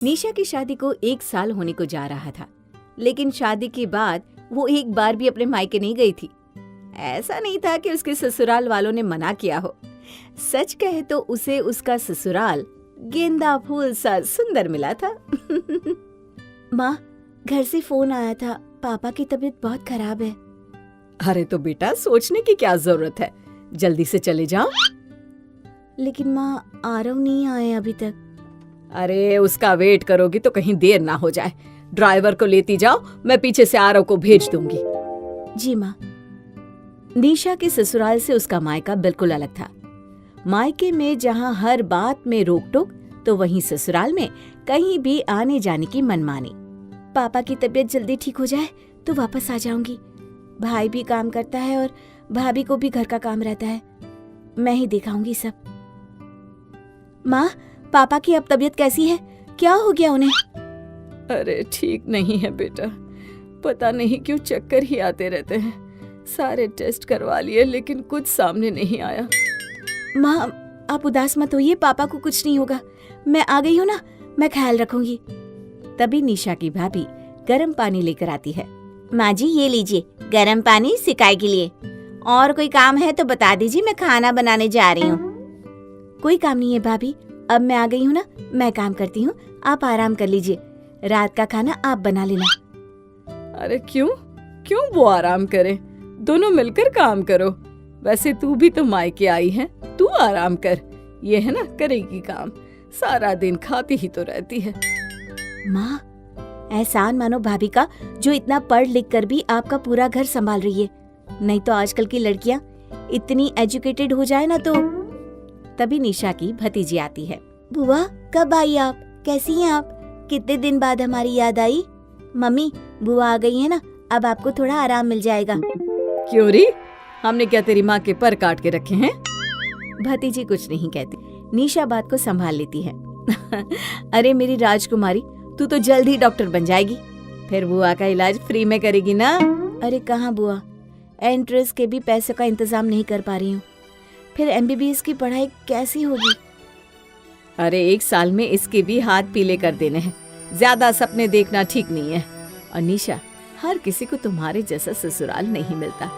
निशा की शादी को 1 साल होने को जा रहा था, लेकिन शादी के बाद वो एक बार भी अपने मायके नहीं गई थी। ऐसा नहीं था कि उसके ससुराल वालों ने मना किया हो। सच कहे तो उसे उसका ससुराल गेंदा फूल सा सुंदर मिला था। माँ, घर से फोन आया था, पापा की तबीयत बहुत खराब है। अरे तो बेटा, सोचने की क्या जरूरत है, जल्दी से चले जाओ। लेकिन माँ, आरव नहीं आए अभी तक। अरे उसका वेट करोगी तो कहीं देर ना हो जाए। ड्राइवर को लेती जाओ, मैं पीछे से आरव को भेज दूंगी। जी माँ। निशा के ससुराल से उसका मायका बिल्कुल अलग था। मायके में जहाँ हर बात में रोक टोक, तो वहीं ससुराल में कहीं भी आने जाने की मनमानी। पापा की तबीयत जल्दी ठीक हो जाए तो वापस आ जाऊंगी। भाई भी काम करता है और भाभी को भी घर का काम रहता है, मैं ही दिखाऊंगी सब। माँ, पापा की अब तबीयत कैसी है? क्या हो गया उन्हें? अरे ठीक नहीं है बेटा, पता नहीं क्यों चक्कर ही आते रहते हैं। सारे टेस्ट करवा लिए लेकिन कुछ सामने नहीं आया। माँ, आप उदास मत होइए, पापा को कुछ नहीं होगा। मैं आ गई हूँ ना, मैं ख्याल रखूंगी। तभी निशा की भाभी गर्म पानी लेकर आती है। माँ जी, ये लीजिए गर्म पानी सिकाई के लिए। और कोई काम है तो बता दीजिए, मैं खाना बनाने जा रही हूँ। कोई काम नहीं है भाभी, अब मैं आ गई हूँ ना, मैं काम करती हूँ, आप आराम कर लीजिए। रात का खाना आप बना लेना। अरे क्यों क्यों वो आराम करें, दोनों मिलकर काम करो। वैसे तू भी तो मायके आई है, तू आराम कर। ये है ना, करेगी काम, सारा दिन खाती ही तो रहती है। माँ, एहसान मानो भाभी का, जो इतना पढ़ लिख कर भी आपका पूरा घर संभाल रही है। नहीं तो आजकल की लड़कियां इतनी एजुकेटेड हो जाए ना तो। तभी निशा की भतीजी आती है। बुआ, कब आई आप? कैसी हैं आप? कितने दिन बाद हमारी याद आई। मम्मी, बुआ आ गई है ना, अब आपको थोड़ा आराम मिल जाएगा। क्यों री, हमने क्या तेरी माँ के पर काट के रखे हैं? भतीजी कुछ नहीं कहती, निशा बात को संभाल लेती है। अरे मेरी राजकुमारी, तू तो जल्द ही डॉक्टर बन जाएगी, फिर बुआ का इलाज फ्री में करेगी ना। अरे कहाँ बुआ, एंट्रेंस के भी पैसे का इंतजाम नहीं कर पा रही हूँ, फिर MBBS की पढ़ाई कैसी होगी? अरे 1 साल में इसके भी हाथ पीले कर देने हैं, ज्यादा सपने देखना ठीक नहीं है। और निशा, हर किसी को तुम्हारे जैसा ससुराल नहीं मिलता।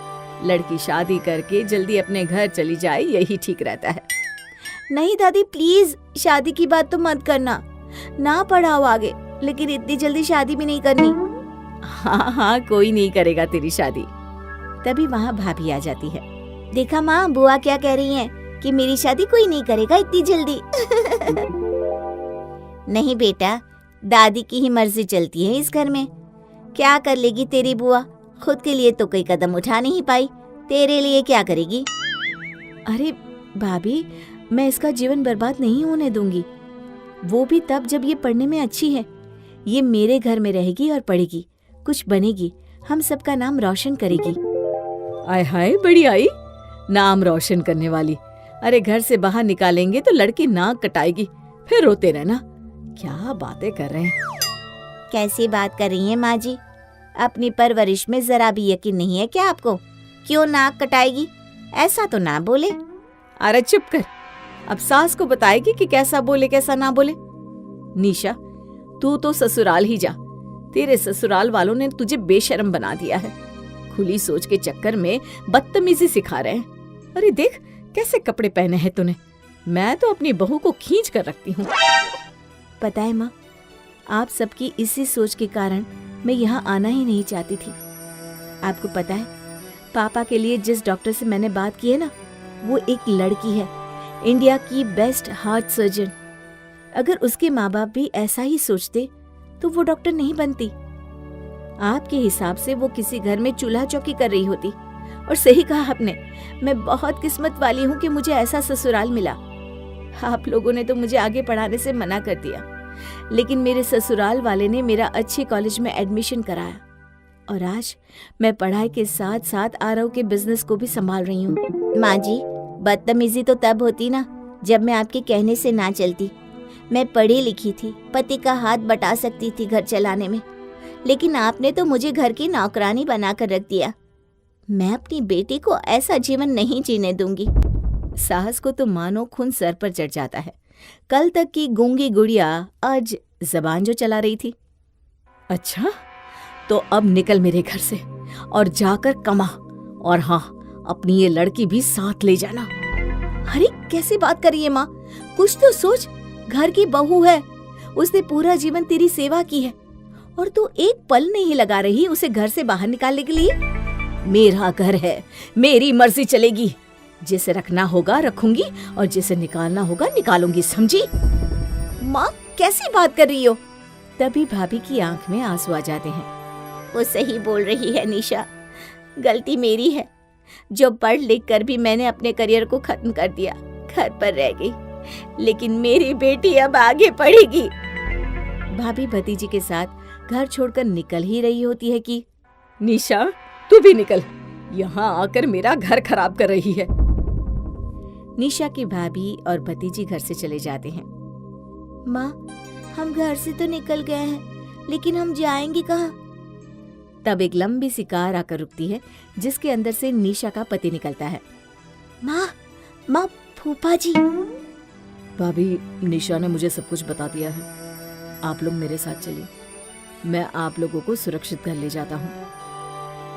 लड़की शादी करके जल्दी अपने घर चली जाए, यही ठीक रहता है। नहीं दादी, प्लीज शादी की बात तो मत करना, ना पढ़ाओ आगे, लेकिन इतनी जल्दी शादी भी नहीं करनी। हाँ, कोई नहीं करेगा तेरी शादी। तभी वहाँ भाभी आ जाती है। देखा माँ, बुआ क्या कह रही हैं कि मेरी शादी कोई नहीं करेगा इतनी जल्दी। नहीं बेटा, दादी की ही मर्जी चलती है इस घर में। क्या कर लेगी तेरी बुआ, खुद के लिए तो कोई कदम उठा नहीं पाई, तेरे लिए क्या करेगी? अरे भाभी, मैं इसका जीवन बर्बाद नहीं होने दूंगी, वो भी तब जब ये पढ़ने में अच्छी है। ये मेरे घर में रहेगी और पढ़ेगी, कुछ बनेगी, हम सबका नाम रोशन करेगी। आय हाय, बड़ी आई, नाम रोशन करने वाली। अरे घर से बाहर निकालेंगे तो लड़की नाक कटाएगी, फिर रोते रहना। क्या बातें कर रहे हैं? कैसी बात कर रही हैं माँ जी? अपनी परवरिश में जरा भी यकीन नहीं है क्या आपको? क्यों नाक कटाएगी, ऐसा तो ना बोले। अरे चुप कर, अब सास को बताएगी कि कैसा बोले कैसा ना बोले। निशा, तू तो ससुराल ही जा, तेरे ससुराल वालों ने तुझे बेशर्म बना दिया है। खुली सोच के चक्कर में बदतमीजी सिखा रहे हैं। अरे देख कैसे कपड़े पहने हैं तूने, मैं तो अपनी बहू को खींच कर रखती हूँ। पता है माँ, आप सबकी इसी सोच के कारण मैं यहाँ आना ही नहीं चाहती थी। आपको पता है, पापा के लिए जिस डॉक्टर से मैंने बात की है ना, वो एक लड़की है, इंडिया की बेस्ट हार्ट सर्जन। अगर उसके माँ बाप भी ऐसा ही सोचते तो वो डॉक्टर नहीं बनती। आपके हिसाब से वो किसी घर में चूल्हा चौकी कर रही होती। और सही कहा आपने, मैं बहुत किस्मत वाली हूँ कि मुझे ऐसा ससुराल मिला। आप लोगों ने तो मुझे आगे पढ़ाने से मना कर दिया, लेकिन मेरे ससुराल वाले ने मेरा अच्छे कॉलेज में एडमिशन कराया, और आज मैं पढ़ाई के साथ साथ आरव के बिजनेस को भी संभाल रही हूँ। माँ जी, बदतमीजी तो तब होती ना जब मैं आपके कहने से ना चलती। मैं पढ़ी लिखी थी, पति का हाथ बटा सकती थी घर चलाने में, लेकिन आपने तो मुझे घर की नौकरानी बनाकर रख दिया। मैं अपनी बेटी को ऐसा जीवन नहीं जीने दूंगी। साहस को तो मानो खून सर पर चढ़ जाता है। कल तक की गूंगी गुड़िया आज जबान जो चला रही थी। अच्छा, तो अब निकल मेरे घर से और जाकर कमा, और हाँ, अपनी ये लड़की भी साथ ले जाना। अरे कैसी बात कर रही है माँ, कुछ तो सोच। घर की बहू है, उसने पूरा जीवन तेरी सेवा की है और तू एक पल नहीं लगा रही उसे घर से बाहर निकालने के लिए। मेरा घर है, मेरी मर्जी चलेगी। जिसे रखना होगा रखूंगी और जिसे निकालना होगा निकालूंगी, समझी? माँ कैसी बात कर रही हो? तभी भाभी की आंख में आंसू आ जाते हैं। वो सही बोल रही है निशा, गलती मेरी है जो पढ़ लिख कर भी मैंने अपने करियर को खत्म कर दिया, घर पर रह गई। लेकिन मेरी बेटी अब आगे पढ़ेगी। भाभी भतीजी के साथ घर छोड़कर निकल ही रही होती है कि निशा, तू भी निकल, यहाँ आकर मेरा घर खराब कर रही है। निशा की भाभी और भतीजी घर से चले जाते हैं। माँ, हम घर से तो निकल गए हैं, लेकिन हम जाएंगे कहाँ? तब एक लंबी सी कार आकर रुकती है, जिसके अंदर से निशा का पति निकलता है। माँ, फूफा जी। भाभी, निशा ने मुझे सब कुछ बता दिया है। आप लोग मेरे साथ चलिए, मैं आप लोगों को सुरक्षित घर ले जाता हूँ।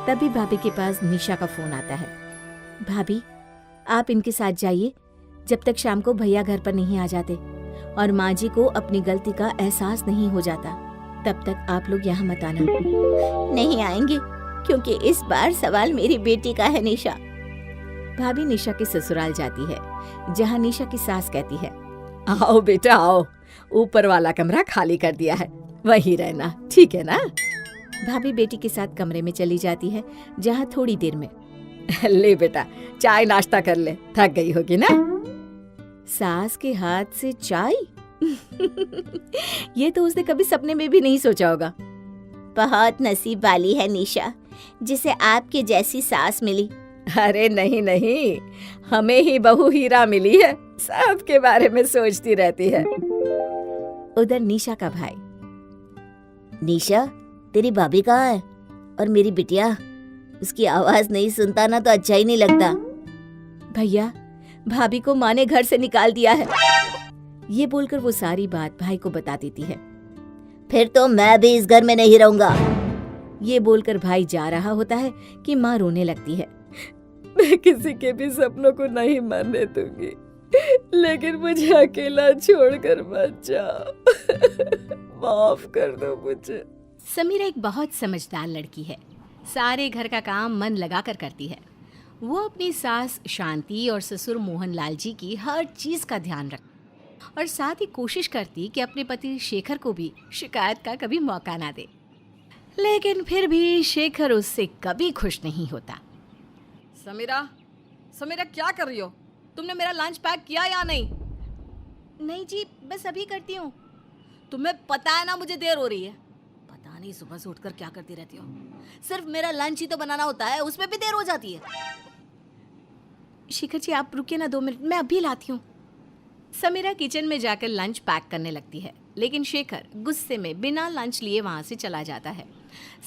तभी भाभी के पास निशा का फोन आता है। भाभी, आप इनके साथ जाइए जब तक शाम को भैया घर पर नहीं आ जाते और माँ जी को अपनी गलती का एहसास नहीं हो जाता, तब तक आप लोग यहाँ मत आना। नहीं आएंगे, क्योंकि इस बार सवाल मेरी बेटी का है निशा। भाभी निशा के ससुराल जाती है, जहाँ निशा की सास कहती है, आओ बेटा आओ, ऊपर वाला कमरा खाली कर दिया है, वहीं रहना, ठीक है ना? भाभी बेटी के साथ कमरे में चली जाती है, जहाँ थोड़ी देर में ले बेटा, चाय नाश्ता कर ले, थक गई होगी ना? सास के हाथ से चाय ये तो उसने कभी सपने में भी नहीं सोचा होगा। बहुत नसीब वाली है निशा, जिसे आपके जैसी सास मिली। अरे नहीं नहीं, हमें ही बहू हीरा मिली है, सबके बारे में सोचती रहती है। उधर निशा का भाई, निशा तेरी भाभी कहाँ है? और मेरी बिटिया, उसकी आवाज नहीं सुनता ना तो अच्छा ही नहीं लगता। भैया, भाभी को माँ ने घर से निकाल दिया है। ये बोलकर वो सारी बात भाई को बता देती है। फिर तो मैं भी इस घर में नहीं रहूंगा। ये बोलकर भाई जा रहा होता है कि माँ रोने लगती है। मैं किसी के भी सपनों को नहीं मरने दूंगी, लेकिन मुझे अकेला छोड़कर मत जाओ। माफ कर दो मुझे। समीरा एक बहुत समझदार लड़की है, सारे घर का काम मन लगाकर करती है। वो अपनी सास शांति और ससुर मोहनलाल जी की हर चीज का ध्यान रख और साथ ही कोशिश करती कि अपने पति शेखर को भी शिकायत का कभी मौका ना दे। लेकिन फिर भी शेखर उससे कभी खुश नहीं होता। समीरा क्या कर रही हो? तुमने मेरा लंच पैक किया या नहीं? नहीं जी, बस अभी करती हूँ। तुम्हें पता है ना मुझे देर हो रही है। पता नहीं सुबह से उठकर क्या करती रहती हो। सिर्फ मेरा लंच ही तो बनाना होता है, उसमें भी देर हो जाती है। शेखर जी आप रुकिए ना 2 मिनट, मैं अभी लाती हूँ। समीरा किचन में जाकर लंच पैक करने लगती है, लेकिन शेखर गुस्से में बिना लंच लिए वहाँ से चला जाता है।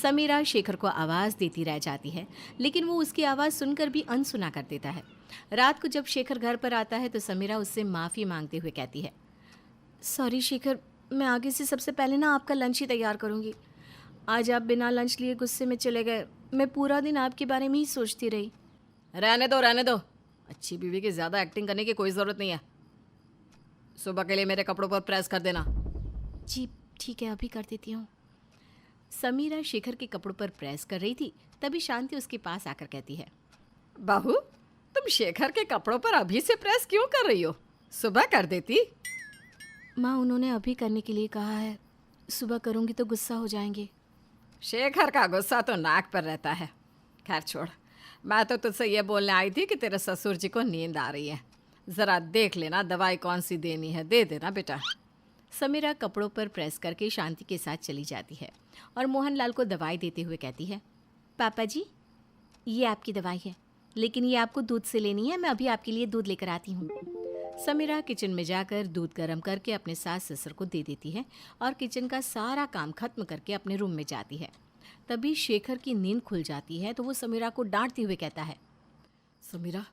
समीरा शेखर को आवाज़ देती रह जाती है, लेकिन वो उसकी आवाज़ सुनकर भी अनसुना कर देता है। रात को जब शेखर घर पर आता है तो समीरा उससे माफ़ी मांगते हुए कहती है, सॉरी शेखर, मैं आगे से सबसे पहले ना आपका लंच ही तैयार करूँगी। आज आप बिना लंच लिए गुस्से में चले गए, मैं पूरा दिन आपके बारे में ही सोचती रही। रहने दो, अच्छी बीवी की ज़्यादा एक्टिंग करने की कोई ज़रूरत नहीं है। सुबह के लिए मेरे कपड़ों पर प्रेस कर देना। जी ठीक है, अभी कर देती हूँ। समीरा शेखर के कपड़ों पर प्रेस कर रही थी, तभी शांति उसके पास आकर कहती है, बहू, तुम शेखर के कपड़ों पर अभी से प्रेस क्यों कर रही हो? सुबह कर देती। माँ, उन्होंने अभी करने के लिए कहा है, सुबह करूँगी तो गुस्सा हो जाएंगे। शेखर का गुस्सा तो नाक पर रहता है। खैर छोड़, मैं तो तुझसे ये बोलने आई थी कि तेरे ससुर जी को नींद आ रही है, ज़रा देख लेना दवाई कौन सी देनी है, दे देना बेटा। समीरा कपड़ों पर प्रेस करके शांति के साथ चली जाती है और मोहनलाल को दवाई देते हुए कहती है, पापा जी ये आपकी दवाई है, लेकिन ये आपको दूध से लेनी है, मैं अभी आपके लिए दूध लेकर आती हूँ। समीरा किचन में जाकर दूध गर्म करके अपने सास ससुर को दे देती है और किचन का सारा काम खत्म करके अपने रूम में जाती है। तभी शेखर की नींद खुल जाती है तो वो समीरा को डांटते हुए कहता है, समीरा,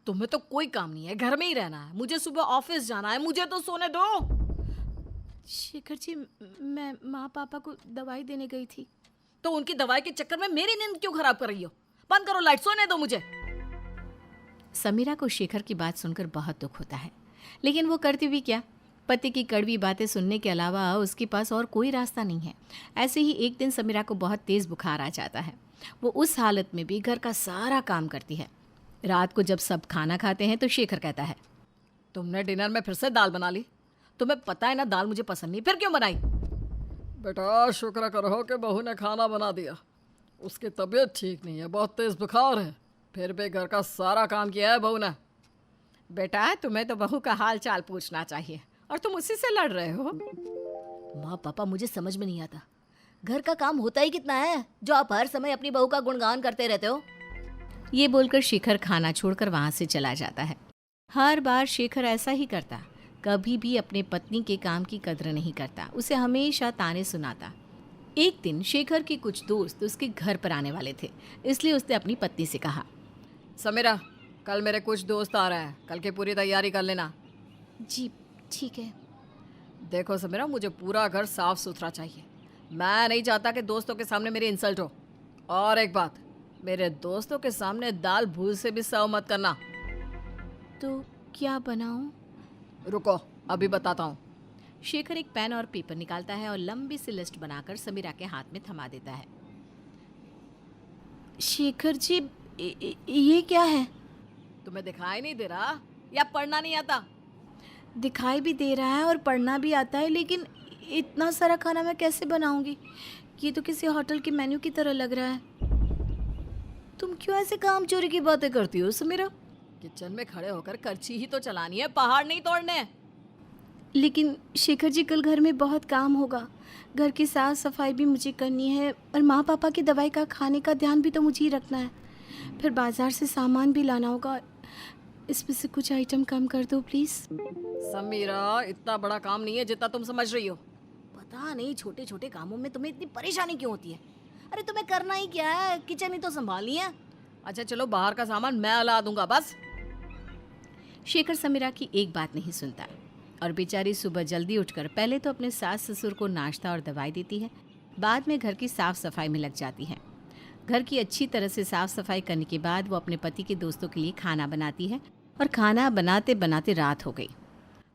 तुम्हें तो कोई काम नहीं है, घर में ही रहना है, मुझे सुबह ऑफिस जाना है, मुझे तो सोने दो। शेखर जी, मैं माँ पापा को दवाई देने गई थी। तो उनकी दवाई के चक्कर में मेरी नींद क्यों खराब कर रही हो? बंद करो लाइट, सोने दो मुझे। समीरा को शेखर की बात सुनकर बहुत दुख होता है, लेकिन वो करती भी क्या? पति की कड़वी बातें सुनने के अलावा उसके पास और कोई रास्ता नहीं है। ऐसे ही एक दिन समीरा को बहुत तेज़ बुखार आ जाता है। वो उस हालत में भी घर का सारा काम करती है। रात को जब सब खाना खाते हैं तो शेखर कहता है, तुमने डिनर में फिर से दाल बना ली। तुम्हें पता है ना दाल मुझे पसंद नहीं, फिर क्यों बनाई? बेटा शुक्र करो कि बहू ने खाना बना दिया। उसकी तबीयत ठीक नहीं है, बहुत तेज बुखार है, फिर भी घर का सारा काम किया है बहू ने। बेटा तुम्हें तो बहू का हाल चाल पूछना चाहिए और तुम उसी से लड़ रहे हो। माँ पापा, मुझे समझ में नहीं आता, घर का काम होता ही कितना है जो आप हर समय अपनी बहू का गुणगान करते रहते हो। ये बोलकर शेखर खाना छोड़कर वहाँ से चला जाता है। हर बार शेखर ऐसा ही करता, कभी भी अपने पत्नी के काम की कद्र नहीं करता, उसे हमेशा ताने सुनाता। एक दिन शेखर के कुछ दोस्त उसके घर पर आने वाले थे, इसलिए उसने अपनी पत्नी से कहा, समीरा, कल मेरे कुछ दोस्त आ रहे हैं, कल की पूरी तैयारी कर लेना। जी ठीक है। देखो समीरा, मुझे पूरा घर साफ सुथरा चाहिए। मैं नहीं चाहता कि दोस्तों के सामने मेरी इंसल्ट हो। और एक बात, मेरे दोस्तों के सामने दाल भूल से भी सर्व मत करना। तो क्या बनाऊं? रुको, अभी बताता हूँ। शेखर एक पेन और पेपर निकालता है और लंबी सी लिस्ट बनाकर समीरा के हाथ में थमा देता है। शेखर जी, ये क्या है? तुम्हें दिखाई नहीं दे रहा या पढ़ना नहीं आता? दिखाई भी दे रहा है और पढ़ना भी आता है, लेकिन इतना सारा खाना मैं कैसे बनाऊंगी? ये तो किसी होटल के मेन्यू की तरह लग रहा है। तुम क्यों ऐसे काम चोरी की बातें करती हो समीरा? किचन में खड़े होकर करछी ही तो चलानी है, पहाड़ नहीं तोड़ने। लेकिन शेखर जी, कल घर में बहुत काम होगा, घर की साफ सफाई भी मुझे करनी है और माँ पापा की दवाई का खाने का ध्यान भी तो मुझे ही रखना है। फिर बाजार से सामान भी लाना होगा। इसमें से कुछ आइटम कम कर दो प्लीज़। समीरा, इतना बड़ा काम नहीं है जितना तुम समझ रही हो। पता नहीं छोटे छोटे कामों में तुम्हें इतनी परेशानी क्यों होती है। अरे तुम्हें करना ही क्या है, किचन ही तो संभालनी है। अच्छा चलो, बाहर का सामान मैं ला दूंगा बस। शेखर समीरा की एक बात नहीं सुनता और बेचारी सुबह जल्दी उठकर पहले तो अपने सास ससुर को नाश्ता और दवाई देती है, बाद में घर की साफ सफाई में लग जाती है। घर की अच्छी तरह से साफ सफाई करने के बाद वो अपने पति के दोस्तों के लिए खाना बनाती है और खाना बनाते बनाते रात हो गई।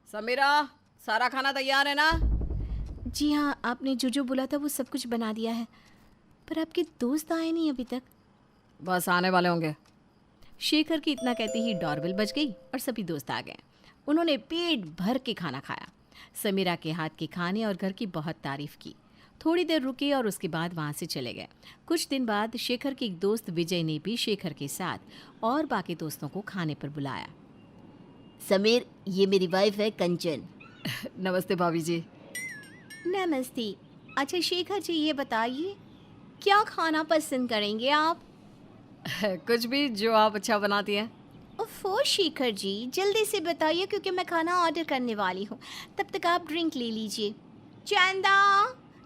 समीरा, सारा खाना तैयार है ना? जी हाँ, आपने जो जो बोला था वो सब कुछ बना दिया है, पर आपके दोस्त आए नहीं अभी तक। बस आने वाले होंगे। शेखर की इतना कहते ही डोरबेल बज गई और सभी दोस्त आ गए। उन्होंने पेट भर के खाना खाया, समीरा के हाथ के खाने और घर की बहुत तारीफ की। थोड़ी देर रुके और उसके बाद वहाँ से चले गए। कुछ दिन बाद शेखर के एक दोस्त विजय ने भी शेखर के साथ और बाकी दोस्तों को खाने पर बुलाया। समीर, ये मेरी वाइफ है कंचन। नमस्ते भाभी जी। नमस्ते। अच्छा शेखर जी, ये बताइए क्या खाना पसंद करेंगे आप? कुछ भी जो आप अच्छा बनाती हैं। ओफो शेखर जी, जल्दी से बताइए क्योंकि मैं खाना ऑर्डर करने वाली हूँ। तब तक आप ड्रिंक ले लीजिए। चंदा,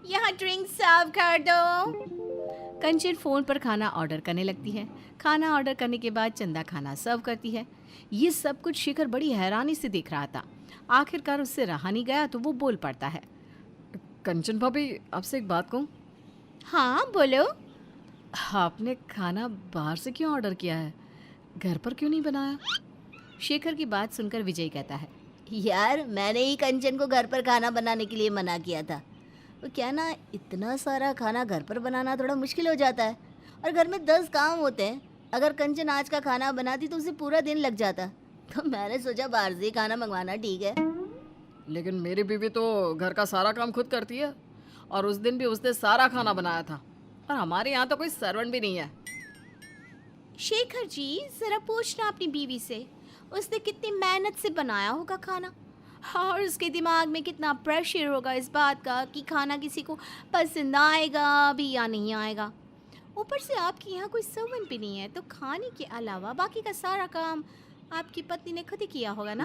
यहाँ ड्रिंक सर्व कर दो। कंचन फ़ोन पर खाना ऑर्डर करने लगती है। खाना ऑर्डर करने के बाद चंदा खाना सर्व करती है। ये सब कुछ शेखर बड़ी हैरानी से देख रहा था। आखिरकार उससे रहा नहीं गया तो वो बोल पड़ता है। कंचन भाभी, आपसे एक बात कहूँ? हाँ बोलो। आपने खाना बाहर से क्यों ऑर्डर किया है, घर पर क्यों नहीं बनाया? शेखर की बात सुनकर विजय कहता है, यार मैंने ही कंचन को घर पर खाना बनाने के लिए मना किया था। वो क्या ना, इतना सारा खाना घर पर बनाना थोड़ा मुश्किल हो जाता है और घर में 10 काम होते हैं। अगर कंचन आज का खाना बनाती तो उसे पूरा दिन लग जाता, तो मैंने सोचा बाहर से ही खाना मंगवाना ठीक है। लेकिन मेरी बीवी तो घर का सारा काम खुद करती है और उस दिन भी उसने सारा खाना बनाया था और हमारे यहाँ तो कोई सर्वेंट भी नहीं है। शेखर जी, जरा पूछना अपनी बीवी से, उसने कितनी मेहनत से बनाया होगा खाना और उसके दिमाग में कितना प्रेशर होगा इस बात का कि खाना किसी को पसंद आएगा भी या नहीं आएगा। ऊपर से आपके यहाँ कोई सर्वेंट भी नहीं है, तो खाने के अलावा बाकी का सारा काम आपकी पत्नी ने खुद ही किया होगा ना?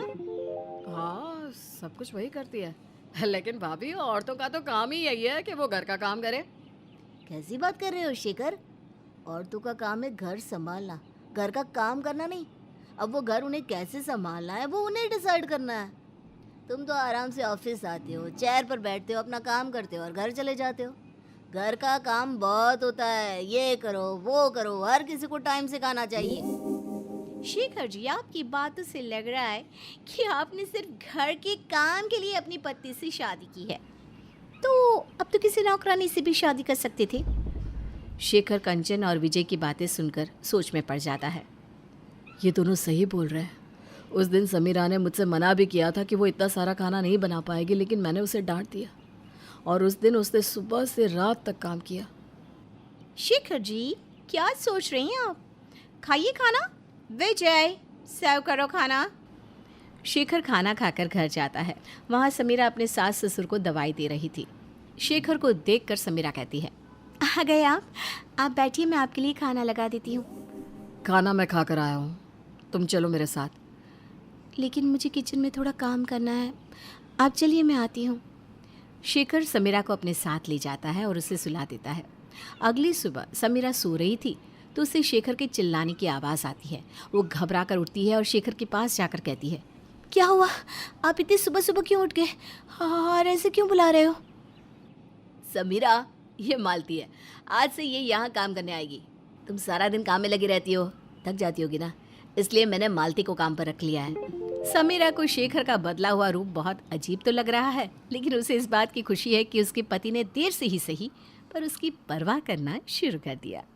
हाँ, सब कुछ वही करती है। लेकिन भाभी, औरतों का तो काम ही यही है कि वो घर का काम करे। कैसी बात कर रहे हो शेखर? औरतों का काम है घर संभालना, घर का काम करना नहीं। अब वो घर उन्हें कैसे संभालना है वो उन्हें डिसाइड करना है। तुम तो आराम से ऑफिस आते हो, चेयर पर बैठते हो, अपना काम करते हो और घर चले जाते हो। घर का काम बहुत होता है, ये करो वो करो, हर किसी को टाइम से खाना चाहिए। शेखर जी, आपकी बातों से लग रहा है कि आपने सिर्फ घर के काम के लिए अपनी पत्नी से शादी की है, तो अब तो किसी नौकरानी से भी शादी कर सकते थे। शेखर कंचन और विजय की बातें सुनकर सोच में पड़ जाता है। ये दोनों सही बोल रहे हैं। उस दिन समीरा ने मुझसे मना भी किया था कि वो इतना सारा खाना नहीं बना पाएगी, लेकिन मैंने उसे डांट दिया और उस दिन उसने सुबह से रात तक काम किया। शेखर जी, क्या सोच रही हैं आप? खाइए खाना। विजय, सर्व करो खाना। शेखर खाना खाकर घर जाता है। वहाँ समीरा अपने सास ससुर को दवाई दे रही थी। शेखर को देखकर समीरा कहती है, आ गए आप बैठिए, मैं आपके लिए खाना लगा देती हूँ। खाना मैं खा कर आया हूँ, तुम चलो मेरे साथ। लेकिन मुझे किचन में थोड़ा काम करना है, आप चलिए मैं आती हूँ। शेखर समीरा को अपने साथ ले जाता है और उसे सुला देता है। अगली सुबह समीरा सो रही थी तो उसे शेखर के चिल्लाने की आवाज़ आती है। वो घबरा कर उठती है और शेखर के पास जाकर कहती है, क्या हुआ? आप इतनी सुबह सुबह क्यों उठ गए और ऐसे क्यों बुला रहे हो? समीरा, ये मालती है, आज से ये यहाँ काम करने आएगी। तुम सारा दिन काम में लगी रहती हो, थक जाती होगी ना, इसलिए मैंने मालती को काम पर रख लिया है। समीरा को शेखर का बदला हुआ रूप बहुत अजीब तो लग रहा है, लेकिन उसे इस बात की खुशी है कि उसके पति ने देर से ही सही पर उसकी परवाह करना शुरू कर दिया।